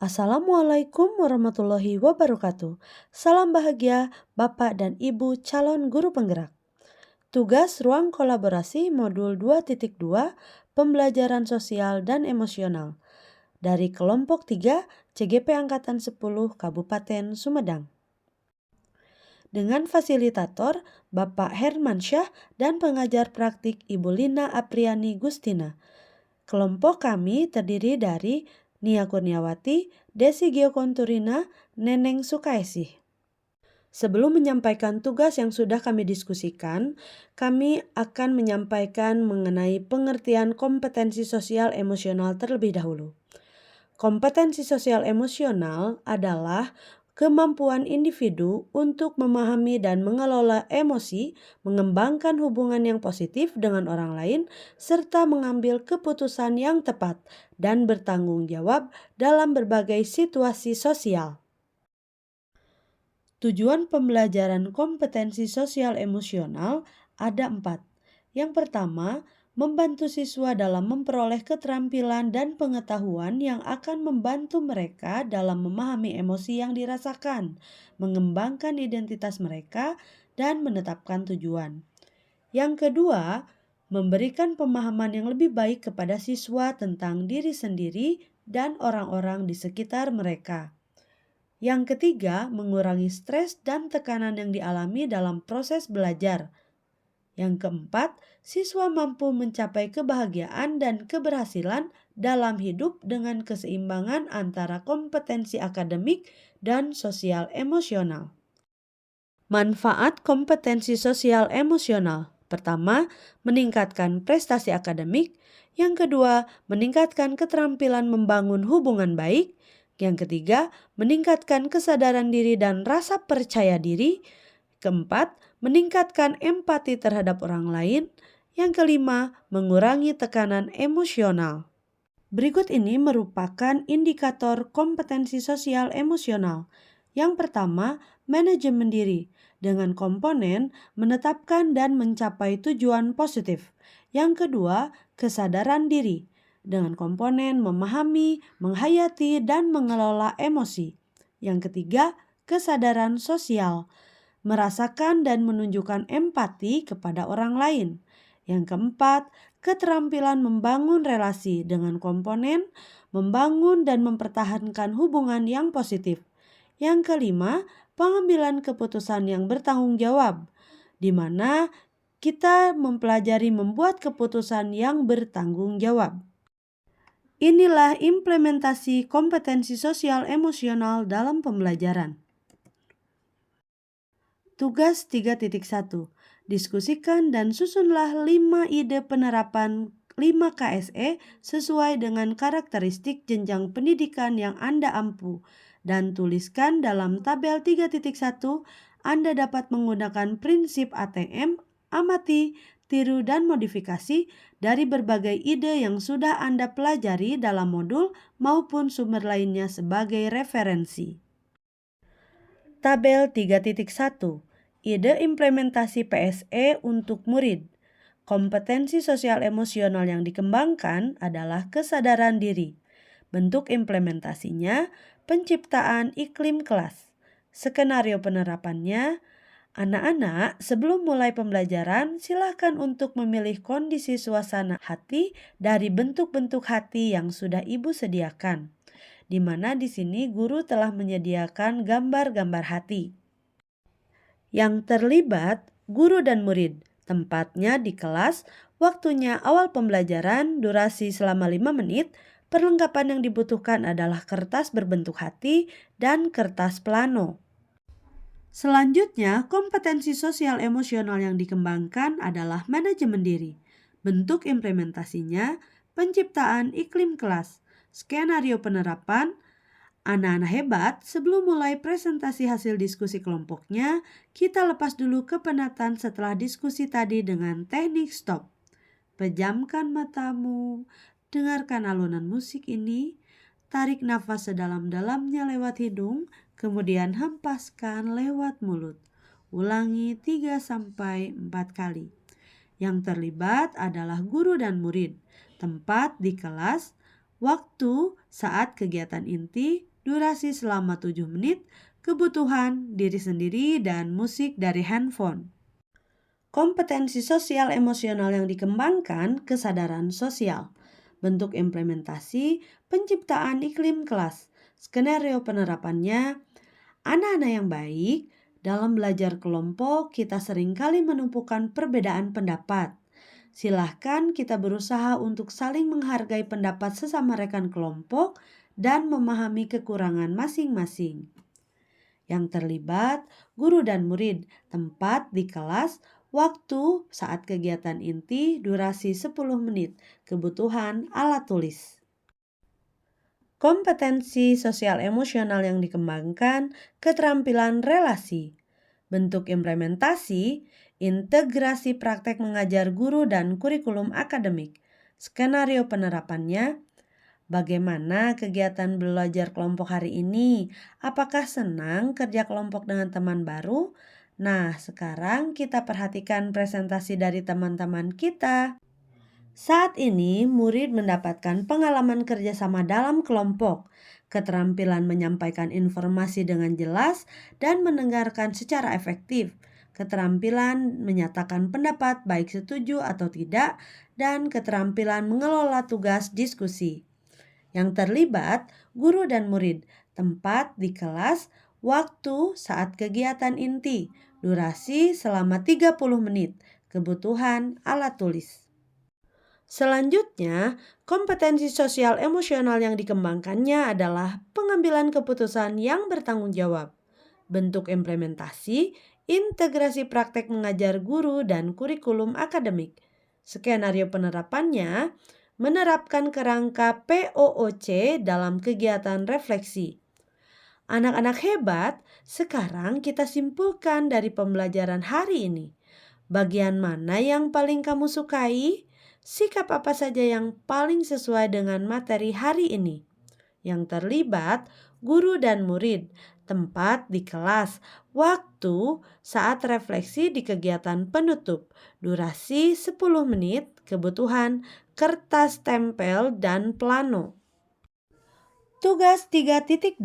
Assalamualaikum warahmatullahi wabarakatuh. Salam bahagia Bapak dan Ibu calon guru penggerak. Tugas ruang kolaborasi modul 2.2 Pembelajaran Sosial dan Emosional dari kelompok 3 CGP Angkatan 10 Kabupaten Sumedang. Dengan fasilitator Bapak Hermansyah dan pengajar praktik Ibu Lina Apriani Gustina. Kelompok kami terdiri dari Nia Kurniawati, Desi Geokonturina, Neneng Sukaesih. Sebelum menyampaikan tugas yang sudah kami diskusikan, kami akan menyampaikan mengenai pengertian kompetensi sosial emosional terlebih dahulu. Kompetensi sosial emosional adalah kemampuan individu untuk memahami dan mengelola emosi, mengembangkan hubungan yang positif dengan orang lain, serta mengambil keputusan yang tepat dan bertanggung jawab dalam berbagai situasi sosial. Tujuan pembelajaran kompetensi sosial emosional ada 4. Yang pertama, membantu siswa dalam memperoleh keterampilan dan pengetahuan yang akan membantu mereka dalam memahami emosi yang dirasakan, mengembangkan identitas mereka, dan menetapkan tujuan. Yang kedua, memberikan pemahaman yang lebih baik kepada siswa tentang diri sendiri dan orang-orang di sekitar mereka. Yang ketiga, mengurangi stres dan tekanan yang dialami dalam proses belajar. Yang keempat, siswa mampu mencapai kebahagiaan dan keberhasilan dalam hidup dengan keseimbangan antara kompetensi akademik dan sosial emosional. Manfaat kompetensi sosial emosional. Pertama, meningkatkan prestasi akademik. Yang kedua, meningkatkan keterampilan membangun hubungan baik. Yang ketiga, meningkatkan kesadaran diri dan rasa percaya diri. Keempat, meningkatkan empati terhadap orang lain. Yang kelima, mengurangi tekanan emosional. Berikut ini merupakan indikator kompetensi sosial emosional. Yang pertama, manajemen diri dengan komponen menetapkan dan mencapai tujuan positif. Yang kedua, kesadaran diri dengan komponen memahami, menghayati, dan mengelola emosi. Yang ketiga, kesadaran sosial, merasakan dan menunjukkan empati kepada orang lain. Yang keempat, keterampilan membangun relasi dengan komponen membangun dan mempertahankan hubungan yang positif. Yang kelima, pengambilan keputusan yang bertanggung jawab, di mana kita mempelajari membuat keputusan yang bertanggung jawab. Inilah implementasi kompetensi sosial emosional dalam pembelajaran. Tugas 3.1. Diskusikan dan susunlah 5 ide penerapan 5 KSE sesuai dengan karakteristik jenjang pendidikan yang Anda ampu dan tuliskan dalam tabel 3.1. Anda dapat menggunakan prinsip ATM, amati, tiru, dan modifikasi dari berbagai ide yang sudah Anda pelajari dalam modul maupun sumber lainnya sebagai referensi. Tabel 3.1. Ide implementasi PSE untuk murid. Kompetensi sosial emosional yang dikembangkan adalah kesadaran diri. Bentuk implementasinya, penciptaan iklim kelas. Skenario penerapannya, anak-anak sebelum mulai pembelajaran silakan untuk memilih kondisi suasana hati dari bentuk-bentuk hati yang sudah Ibu sediakan. Di mana di sini guru telah menyediakan gambar-gambar hati. Yang terlibat guru dan murid, tempatnya di kelas, waktunya awal pembelajaran, durasi selama 5 menit, perlengkapan yang dibutuhkan adalah kertas berbentuk hati dan kertas plano. Selanjutnya, kompetensi sosial emosional yang dikembangkan adalah manajemen diri. Bentuk implementasinya, penciptaan iklim kelas, skenario penerapan. Anak-anak hebat, sebelum mulai presentasi hasil diskusi kelompoknya, kita lepas dulu kepenatan setelah diskusi tadi dengan teknik stop. Pejamkan matamu, dengarkan alunan musik ini, tarik nafas sedalam-dalamnya lewat hidung, kemudian hempaskan lewat mulut. Ulangi 3-4 kali. Yang terlibat adalah guru dan murid. Tempat di kelas, waktu saat kegiatan inti, durasi selama 7 menit, kebutuhan diri sendiri, dan musik dari handphone. Kompetensi sosial emosional yang dikembangkan, kesadaran sosial. Bentuk implementasi, penciptaan iklim kelas. Skenario penerapannya, anak-anak yang baik, dalam belajar kelompok kita seringkali menumpukan perbedaan pendapat. Silahkan kita berusaha untuk saling menghargai pendapat sesama rekan kelompok dan memahami kekurangan masing-masing. Yang terlibat, guru dan murid, tempat di kelas, waktu saat kegiatan inti, durasi 10 menit, kebutuhan alat tulis. Kompetensi sosial emosional yang dikembangkan, keterampilan relasi. Bentuk implementasi, integrasi praktek mengajar guru dan kurikulum akademik. Skenario penerapannya, bagaimana kegiatan belajar kelompok hari ini? Apakah senang kerja kelompok dengan teman baru? Nah, sekarang kita perhatikan presentasi dari teman-teman kita. Saat ini, murid mendapatkan pengalaman kerjasama dalam kelompok, keterampilan menyampaikan informasi dengan jelas dan mendengarkan secara efektif, keterampilan menyatakan pendapat baik setuju atau tidak, dan keterampilan mengelola tugas diskusi. Yang terlibat, guru dan murid, tempat di kelas, waktu saat kegiatan inti, durasi selama 30 menit, kebutuhan alat tulis. Selanjutnya, kompetensi sosial emosional yang dikembangkannya adalah pengambilan keputusan yang bertanggung jawab. Bentuk implementasi, integrasi praktek mengajar guru dan kurikulum akademik. Skenario penerapannya, menerapkan kerangka POOC dalam kegiatan refleksi. Anak-anak hebat, sekarang kita simpulkan dari pembelajaran hari ini. Bagian mana yang paling kamu sukai? Sikap apa saja yang paling sesuai dengan materi hari ini? Yang terlibat, guru dan murid, tempat di kelas, waktu saat refleksi di kegiatan penutup, durasi 10 menit, kebutuhan kertas tempel dan plano. Tugas 3.2.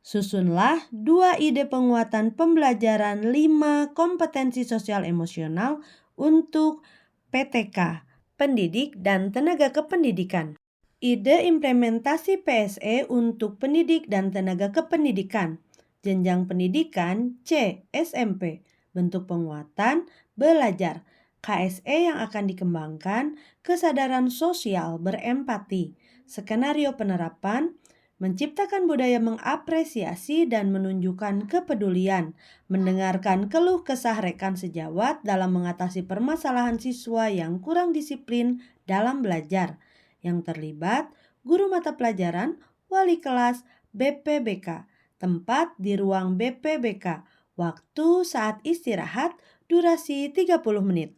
Susunlah 2 ide penguatan pembelajaran 5 kompetensi sosial emosional untuk PTK, pendidik dan tenaga kependidikan. Ide implementasi PSE untuk pendidik dan tenaga kependidikan. Jenjang pendidikan C. SMP. Bentuk penguatan belajar. KSE yang akan dikembangkan, kesadaran sosial berempati. Skenario penerapan, menciptakan budaya mengapresiasi dan menunjukkan kepedulian, mendengarkan keluh kesah rekan sejawat dalam mengatasi permasalahan siswa yang kurang disiplin dalam belajar. Yang terlibat, guru mata pelajaran, wali kelas, BPBK, tempat di ruang BPBK, waktu saat istirahat, durasi 30 menit.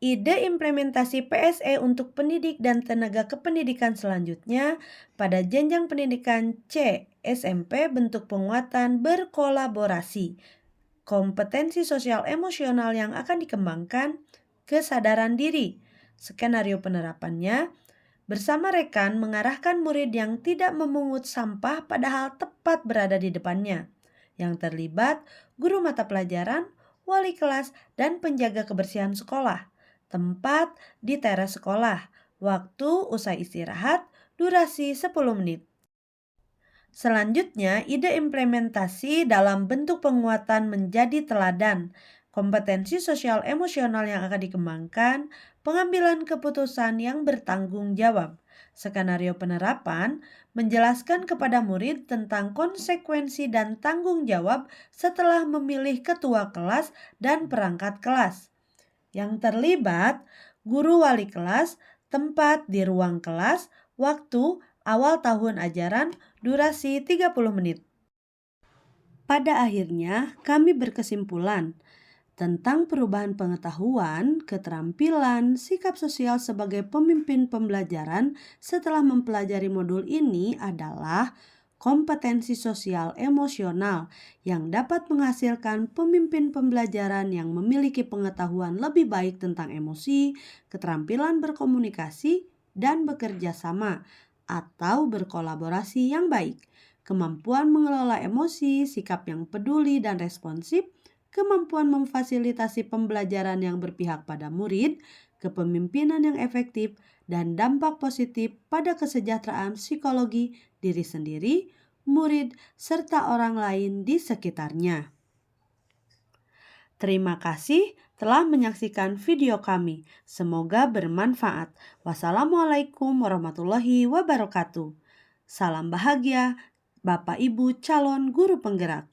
Ide implementasi PSE untuk pendidik dan tenaga kependidikan selanjutnya pada jenjang pendidikan C, SMP, bentuk penguatan berkolaborasi. Kompetensi sosial emosional yang akan dikembangkan, kesadaran diri. Skenario penerapannya, bersama rekan mengarahkan murid yang tidak memungut sampah padahal tepat berada di depannya. Yang terlibat, guru mata pelajaran, wali kelas, dan penjaga kebersihan sekolah. Tempat di teras sekolah, waktu usai istirahat, durasi 10 menit. Selanjutnya, ide implementasi dalam bentuk penguatan menjadi teladan. Kompetensi sosial emosional yang akan dikembangkan, pengambilan keputusan yang bertanggung jawab. Skenario penerapan, menjelaskan kepada murid tentang konsekuensi dan tanggung jawab setelah memilih ketua kelas dan perangkat kelas. Yang terlibat, guru wali kelas, tempat di ruang kelas, waktu awal tahun ajaran, durasi 30 menit. Pada akhirnya, kami berkesimpulan tentang perubahan pengetahuan, keterampilan, sikap sosial sebagai pemimpin pembelajaran setelah mempelajari modul ini adalah kompetensi sosial emosional yang dapat menghasilkan pemimpin pembelajaran yang memiliki pengetahuan lebih baik tentang emosi, keterampilan berkomunikasi, dan bekerja sama atau berkolaborasi yang baik, kemampuan mengelola emosi, sikap yang peduli dan responsif, kemampuan memfasilitasi pembelajaran yang berpihak pada murid, kepemimpinan yang efektif, dan dampak positif pada kesejahteraan psikologi diri sendiri, murid, serta orang lain di sekitarnya. Terima kasih telah menyaksikan video kami. Semoga bermanfaat. Wassalamualaikum warahmatullahi wabarakatuh. Salam bahagia, Bapak Ibu calon guru penggerak.